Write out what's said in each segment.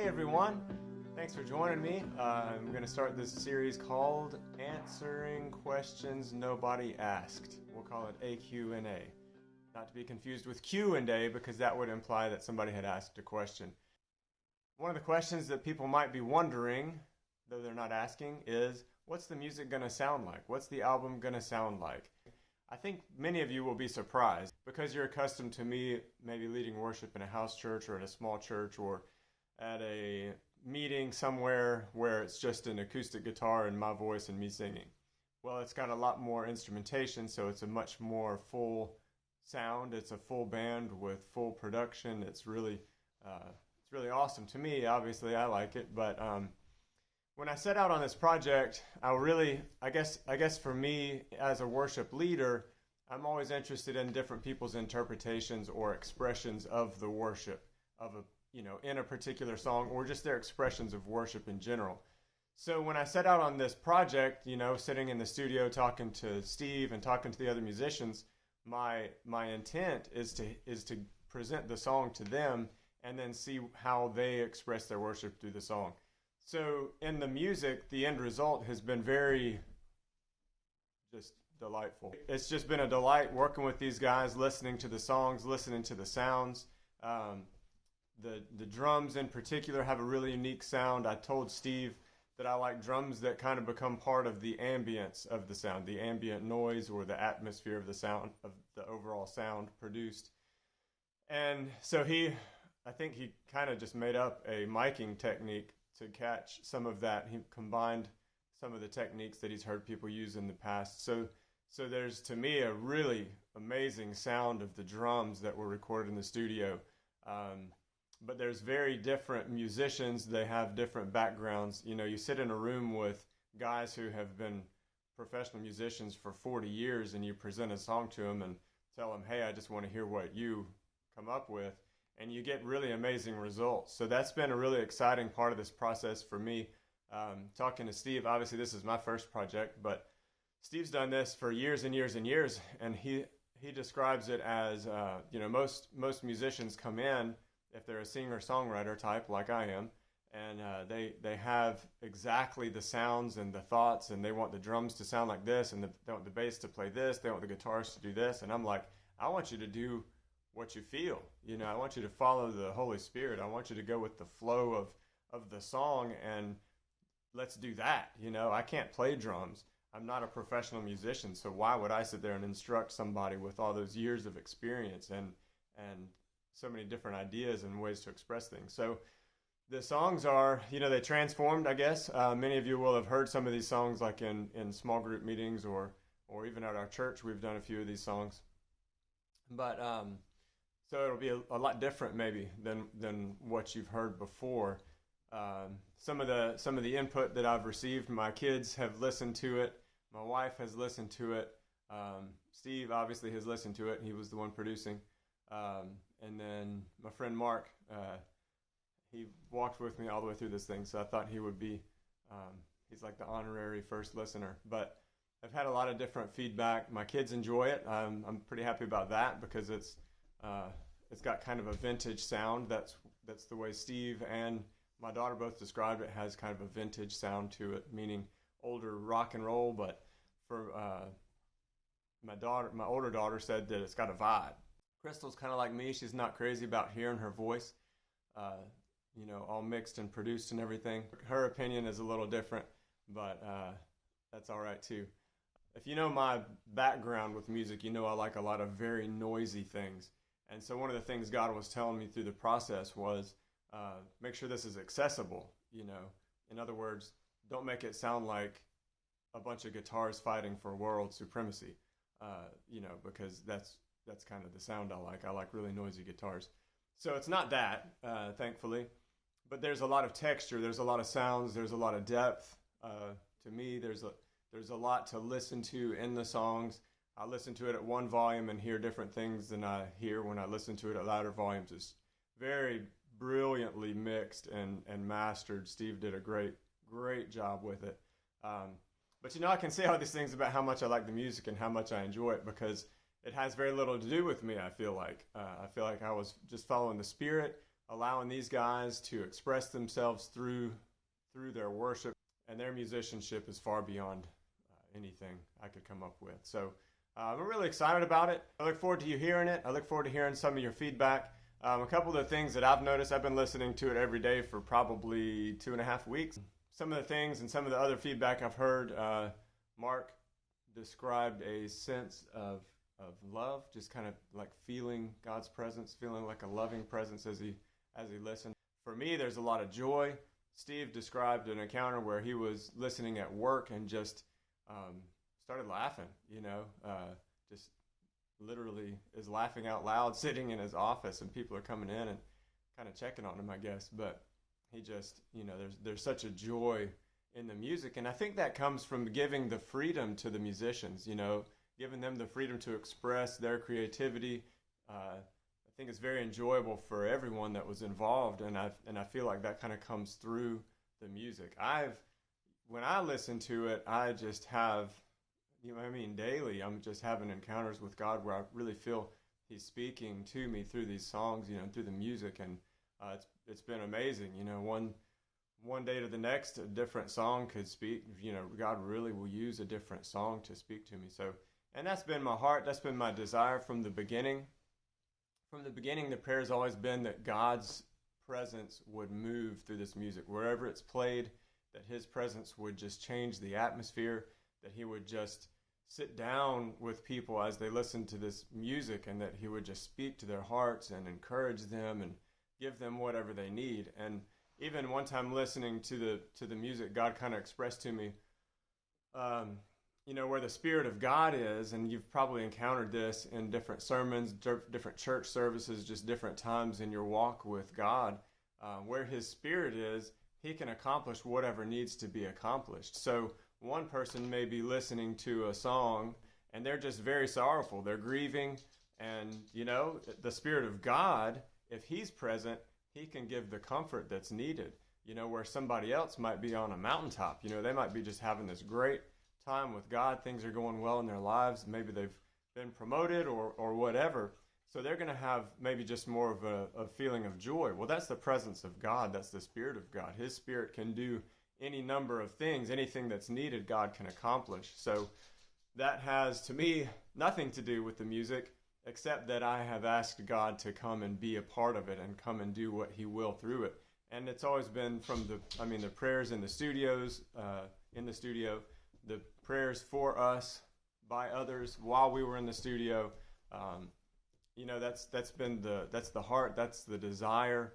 everyone. Thanks for joining me. I'm going to start this series called Answering Questions Nobody Asked. We'll call it AQNA. Not to be confused with Q&A, because that would imply that somebody had asked a question. One of the questions that people might be wondering, though they're not asking, is what's the music going to sound like? What's the album going to sound like? I think many of you will be surprised because you're accustomed to me maybe leading worship in a house church or at a small church or at a meeting somewhere where it's just an acoustic guitar and my voice and me singing. Well, it's got a lot more instrumentation, so it's a much more full sound. It's a full band with full production. It's really awesome to me. Obviously, I like it, but when I set out on this project, I guess for me as a worship leader, I'm always interested in different people's interpretations or expressions of the worship in a particular song, or just their expressions of worship in general. So when I set out on this project, sitting in the studio talking to Steve and talking to the other musicians, my intent is to present the song to them and then see how they express their worship through the song. So in the music, the end result has been very just delightful. It's just been a delight working with these guys, listening to the songs, listening to the sounds. The drums in particular have a really unique sound. I told Steve that I like drums that kind of become part of the ambience of the sound, the ambient noise or the atmosphere of the sound, of the overall sound produced. And so I think he kind of just made up a miking technique to catch some of that. He combined some of the techniques that he's heard people use in the past. So there's, to me, a really amazing sound of the drums that were recorded in the studio. But there's very different musicians. They have different backgrounds. You sit in a room with guys who have been professional musicians for 40 years and you present a song to them and tell them, hey, I just want to hear what you come up with. And you get really amazing results. So that's been a really exciting part of this process for me. Talking to Steve, obviously this is my first project, but Steve's done this for years and years and years. And he describes it as, most musicians come in, if they're a singer-songwriter type like I am, and they have exactly the sounds and the thoughts, and they want the drums to sound like this, and they want the bass to play this, they want the guitars to do this, and I'm like, I want you to do what you feel. I want you to follow the Holy Spirit. I want you to go with the flow of the song, and let's do that. I can't play drums. I'm not a professional musician, so why would I sit there and instruct somebody with all those years of experience and so many different ideas and ways to express things? So the songs are, they transformed, I guess. Many of you will have heard some of these songs like in small group meetings or even at our church. We've done a few of these songs. But so it'll be a lot different maybe than what you've heard before. Some of the input that I've received, my kids have listened to it. My wife has listened to it. Steve obviously has listened to it. He was the one producing. And then my friend Mark, he walked with me all the way through this thing, so I thought he would be, he's like the honorary first listener. But I've had a lot of different feedback. My kids enjoy it. I'm pretty happy about that because it's got kind of a vintage sound. That's the way Steve and my daughter both described it. It has kind of a vintage sound to it, meaning older rock and roll. But for my older daughter said that it's got a vibe. Crystal's kind of like me. She's not crazy about hearing her voice, all mixed and produced and everything. Her opinion is a little different, but that's all right too. If you know my background with music, I like a lot of very noisy things. And so one of the things God was telling me through the process was make sure this is accessible. In other words, don't make it sound like a bunch of guitars fighting for world supremacy, because that's kind of the sound I like. I like really noisy guitars. So it's not that, thankfully, but there's a lot of texture, there's a lot of sounds, there's a lot of depth. To me, there's a lot to listen to in the songs. I listen to it at one volume and hear different things than I hear when I listen to it at louder volumes. It's very brilliantly mixed and mastered. Steve did a great job with it. But I can say all these things about how much I like the music and how much I enjoy it because it has very little to do with me, I feel like. I feel like I was just following the Spirit. allowing these guys to express themselves through their worship, and their musicianship is far beyond anything I could come up with. So I'm really excited about it. I look forward to you hearing it. I look forward to hearing some of your feedback. A couple of the things that I've noticed, I've been listening to it every day for probably 2.5 weeks. Some of the things and some of the other feedback I've heard, Mark described a sense of love, just kind of like feeling God's presence, feeling like a loving presence as he listened. For me, there's a lot of joy. Steve described an encounter where he was listening at work and just started laughing, just literally is laughing out loud sitting in his office, and people are coming in and kind of checking on him, I guess. But he just, there's such a joy in the music. And I think that comes from giving the freedom to the musicians, giving them the freedom to express their creativity. I think it's very enjoyable for everyone that was involved, and I feel like that kind of comes through the music. When I listen to it, I just have, daily I'm just having encounters with God where I really feel He's speaking to me through these songs, through the music, and it's been amazing. One day to the next, a different song could speak. God really will use a different song to speak to me. So, and that's been my heart. That's been my desire from the beginning. From the beginning, the prayer has always been that God's presence would move through this music. Wherever it's played, that His presence would just change the atmosphere, that He would just sit down with people as they listen to this music, and that He would just speak to their hearts and encourage them and give them whatever they need. And even one time listening to the music, God kind of expressed to me, where the Spirit of God is, and you've probably encountered this in different sermons, different church services, just different times in your walk with God, where His Spirit is, He can accomplish whatever needs to be accomplished. So one person may be listening to a song, and they're just very sorrowful. They're grieving, and, the Spirit of God, if He's present, He can give the comfort that's needed, where somebody else might be on a mountaintop. They might be just having this great time with God. Things are going well in their lives. Maybe they've been promoted or whatever. So they're going to have maybe just more of a feeling of joy. Well, that's the presence of God. That's the Spirit of God. His Spirit can do any number of things. Anything that's needed, God can accomplish. So that has, to me, nothing to do with the music, except that I have asked God to come and be a part of it and come and do what He will through it. And it's always been from the prayers in the studios, the prayers for us by others while we were in the studio. That's the heart, that's the desire,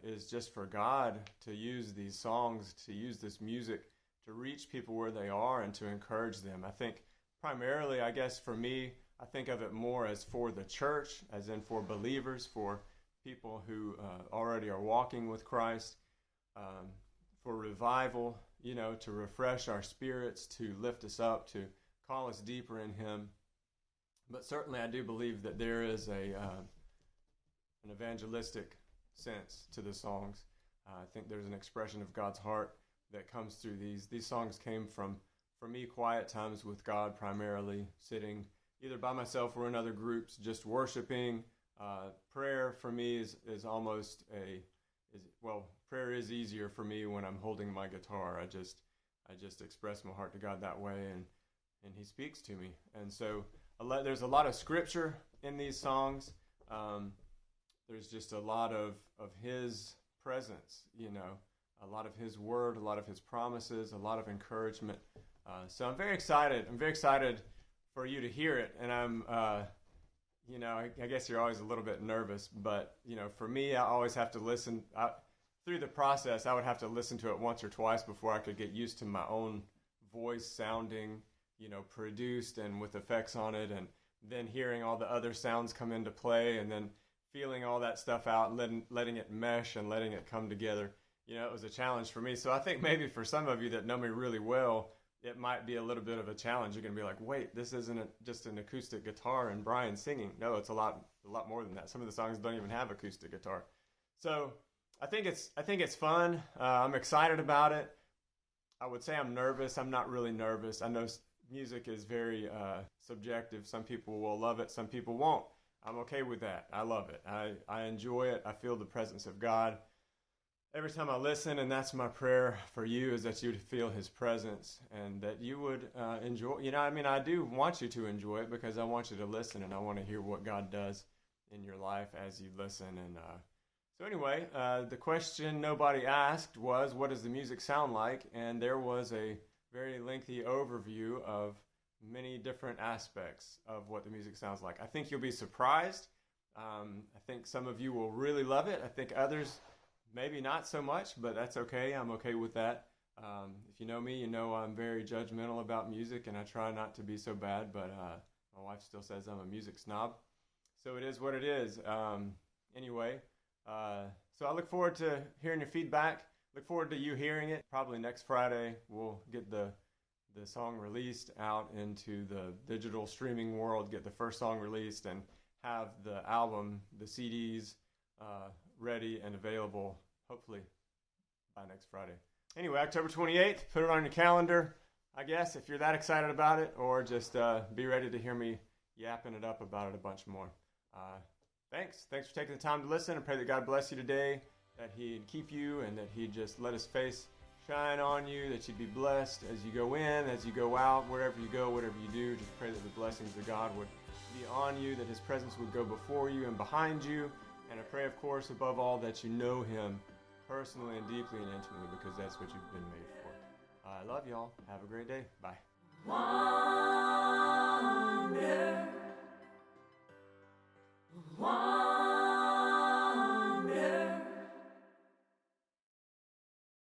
is just for God to use these songs, to use this music to reach people where they are and to encourage them. I think primarily, I guess for me, I think of it more as for the church, as in for believers, for people who already are walking with Christ, for revival, to refresh our spirits, to lift us up, to call us deeper in Him. But certainly I do believe that there is an evangelistic sense to the songs. I think there's an expression of God's heart that comes through these. These songs came from, for me, quiet times with God, primarily sitting either by myself or in other groups, just worshiping. Prayer for me is almost prayer is easier for me when I'm holding my guitar. I just express my heart to God that way, and He speaks to me. And so there's a lot of scripture in these songs. There's just a lot of His presence, a lot of His word, a lot of His promises, a lot of encouragement. So I'm very excited. I'm very excited for you to hear it. And I'm, I guess you're always a little bit nervous, but, for me, I always have to listen. Through the process, I would have to listen to it once or twice before I could get used to my own voice sounding, produced and with effects on it, and then hearing all the other sounds come into play, and then feeling all that stuff out and letting it mesh and letting it come together. It was a challenge for me. So I think maybe for some of you that know me really well, it might be a little bit of a challenge. You're going to be like, wait, this isn't just an acoustic guitar and Brian singing. No, it's a lot more than that. Some of the songs don't even have acoustic guitar. So I think it's fun. I'm excited about it. I would say I'm nervous. I'm not really nervous. I know music is very subjective. Some people will love it. Some people won't. I'm okay with that. I love it. I enjoy it. I feel the presence of God every time I listen, and that's my prayer for you, is that you would feel His presence and that you would enjoy. I do want you to enjoy it because I want you to listen, and I want to hear what God does in your life as you listen. And so anyway, the question nobody asked was, what does the music sound like? And there was a very lengthy overview of many different aspects of what the music sounds like. I think you'll be surprised. I think some of you will really love it. I think others maybe not so much, but that's okay. I'm okay with that. If you know me, you know I'm very judgmental about music, and I try not to be so bad, but my wife still says I'm a music snob. So it is what it is. Anyway, so I look forward to hearing your feedback. Look forward to you hearing it. Probably next Friday we'll get the song released out into the digital streaming world, get the first song released, and have the album, the CDs, ready and available, hopefully by next Friday. Anyway, October 28th, put it on your calendar, I guess, if you're that excited about it, or just be ready to hear me yapping it up about it a bunch more. Thanks for taking the time to listen. I pray that God bless you today, that He'd keep you, and that He'd just let His face shine on you, that you'd be blessed as you go in, as you go out, wherever you go, whatever you do. Just pray that the blessings of God would be on you, that His presence would go before you and behind you. And I pray, of course, above all, that you know Him personally and deeply and intimately, because that's what you've been made for. I love y'all. Have a great day. Bye.